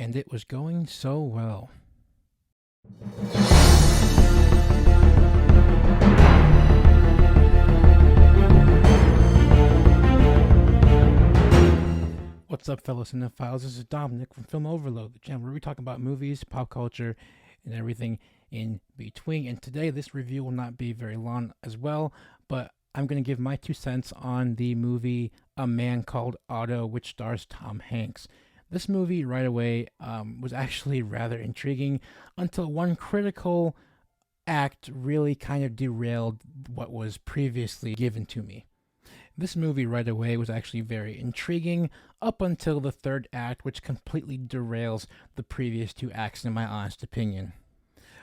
and it was going so well. What's up, fellow cinephiles? This is Dominic from Film Overload, the channel where we talk about movies, pop culture, and everything in between. And today, this review will not be very long as well, but I'm going to give my 2 cents on the movie A Man Called Otto, which stars Tom Hanks. This movie, right away, was actually rather intriguing until one critical act really kind of derailed what was previously given to me. This movie right away was actually very intriguing up until the third act, which completely derails the previous 2 acts, in my honest opinion.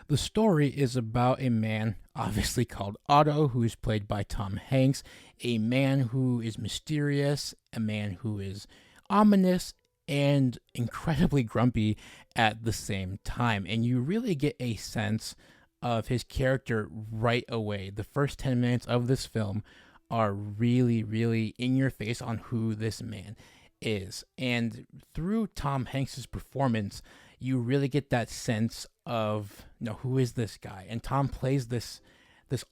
The story is about a man, obviously called Otto, who is played by Tom Hanks, a man who is mysterious, a man who is ominous, and incredibly grumpy at the same time. And you really get a sense of his character right away. The first 10 minutes of this film are really, really in your face on who this man is. And through Tom Hanks's performance, you really get that sense of, who is this guy? And Tom plays this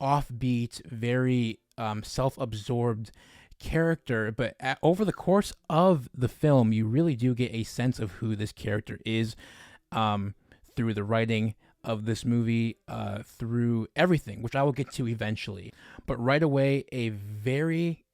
offbeat, very self-absorbed character, but over the course of the film, you really do get a sense of who this character is through the writing of this movie, through everything, which I will get to eventually. But right away, a very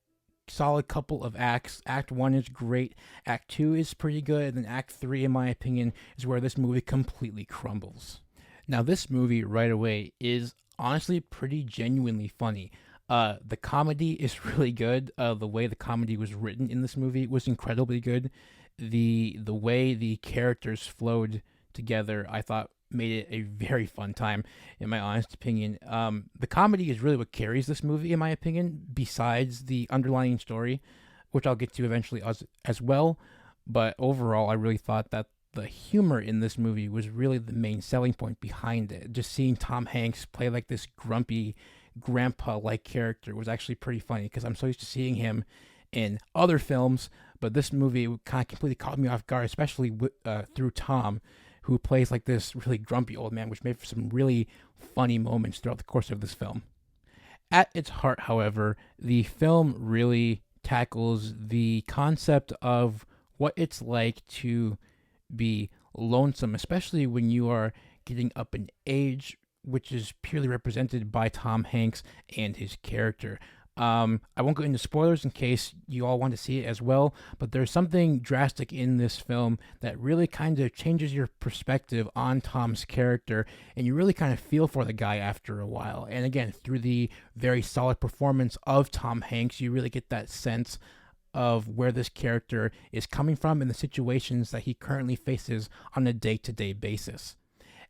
solid couple of acts. Act 1 is great, Act 2 is pretty good, and then Act 3, in my opinion, is where this movie completely crumbles. Now, this movie right away is honestly pretty genuinely funny. The comedy is really good. The way the comedy was written in this movie was incredibly good. The way the characters flowed together, I thought, made it a very fun time, in my honest opinion. The comedy is really what carries this movie, in my opinion, besides the underlying story, which I'll get to eventually as well. But overall, I really thought that the humor in this movie was really the main selling point behind it. Just seeing Tom Hanks play like this grumpy grandpa-like character was actually pretty funny, because I'm so used to seeing him in other films, but this movie kind of completely caught me off guard, especially through Tom, who plays like this really grumpy old man, which made for some really funny moments throughout the course of this film. At its heart, however, the film really tackles the concept of what it's like to be lonesome, especially when you are getting up in age, which is purely represented by Tom Hanks and his character. I won't go into spoilers in case you all want to see it as well, but there's something drastic in this film that really kind of changes your perspective on Tom's character, and you really kind of feel for the guy after a while. And again, through the very solid performance of Tom Hanks, you really get that sense of where this character is coming from and the situations that he currently faces on a day-to-day basis.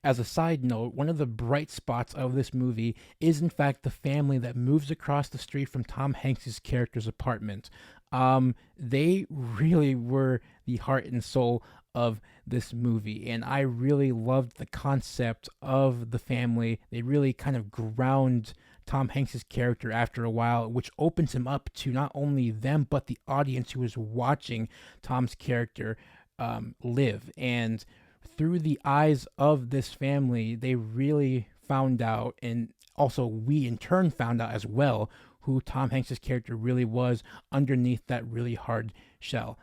As a side note, one of the bright spots of this movie is, in fact, the family that moves across the street from Tom Hanks' character's apartment. They really were the heart and soul of this movie, and I really loved the concept of the family. They really kind of ground Tom Hanks' character after a while, which opens him up to not only them, but the audience who is watching Tom's character live. And through the eyes of this family, they really found out, and also we in turn found out as well, who Tom Hanks' character really was underneath that really hard shell.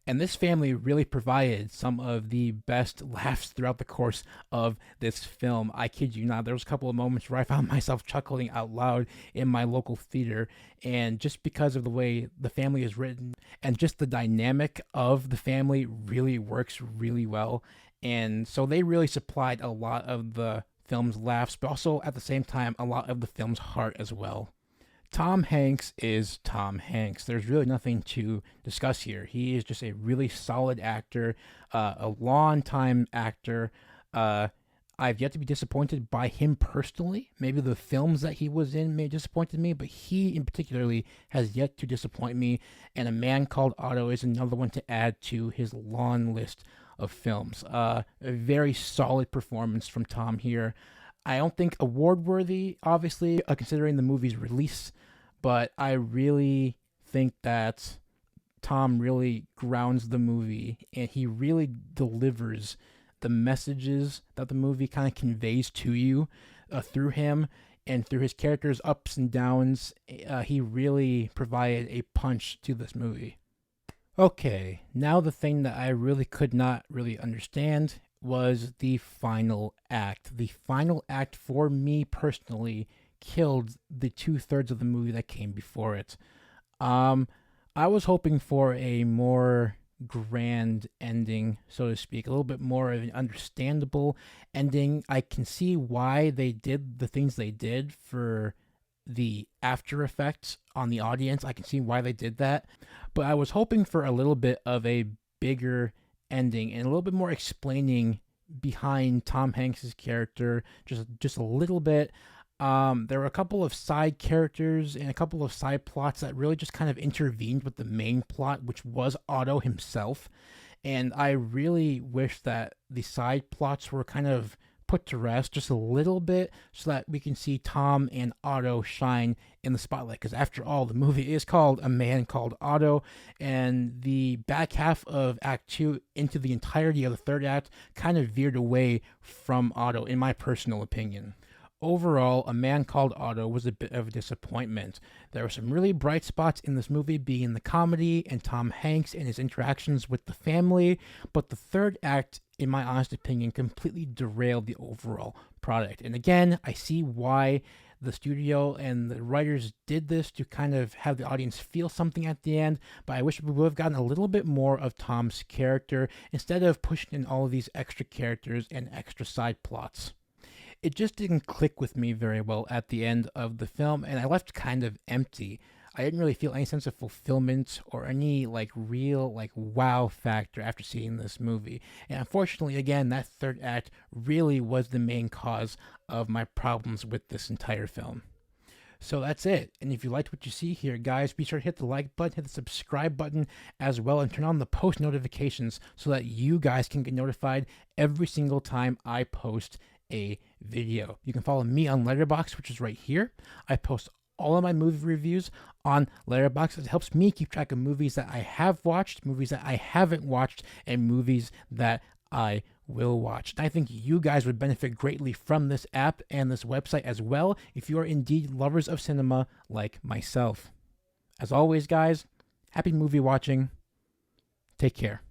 And this family really provided some of the best laughs throughout the course of this film. I kid you not, there was a couple of moments where I found myself chuckling out loud in my local theater, and just because of the way the family is written and just the dynamic of the family really works really well. And so they really supplied a lot of the film's laughs, but also at the same time, a lot of the film's heart as well. Tom Hanks is Tom Hanks. There's really nothing to discuss here. He is just a really solid actor, a long-time actor. I've yet to be disappointed by him personally. Maybe the films that he was in may have disappointed me, but he in particularly has yet to disappoint me. And A Man Called Otto is another one to add to his long list of films. A very solid performance from Tom here. I don't think award-worthy, obviously, considering the movie's release, but I really think that Tom really grounds the movie, and he really delivers the messages that the movie kind of conveys to you through him and through his character's ups and downs. He really provided a punch to this movie. Okay, now the thing that I really could not really understand was the final act. The final act, for me personally, killed the 2/3 of the movie that came before it. I was hoping for a more grand ending, so to speak, a little bit more of an understandable ending. I can see why they did the things they did for the after effects on the audience. I can see why they did that, but I was hoping for a little bit of a bigger ending and a little bit more explaining behind Tom Hanks's character, just a little bit. There were a couple of side characters and a couple of side plots that really just kind of intervened with the main plot, which was OTTO himself. And I really wish that the side plots were kind of put to rest just a little bit so that we can see Tom and OTTO shine in the spotlight. Because after all, the movie is called A Man Called OTTO, and the back half of Act 2 into the entirety of the third act kind of veered away from OTTO, in my personal opinion. Overall, A Man Called OTTO was a bit of a disappointment. There were some really bright spots in this movie, being the comedy and Tom Hanks and his interactions with the family, but the third act, in my honest opinion, completely derailed the overall product. And again, I see why the studio and the writers did this to kind of have the audience feel something at the end, but I wish we would have gotten a little bit more of Tom's character instead of pushing in all of these extra characters and extra side plots. It just didn't click with me very well at the end of the film, and I left kind of empty. I didn't really feel any sense of fulfillment or any real wow factor after seeing this movie. And unfortunately, again, that third act really was the main cause of my problems with this entire film. So that's it. And if you liked what you see here, guys, be sure to hit the like button, hit the subscribe button as well, and turn on the post notifications so that you guys can get notified every single time I post a video. You can follow me on Letterboxd, which is right here. I post all of my movie reviews on Letterboxd. It helps me keep track of movies that I have watched, movies that I haven't watched, and movies that I will watch. And I think you guys would benefit greatly from this app and this website as well if you are indeed lovers of cinema like myself. As always, guys, happy movie watching. Take care.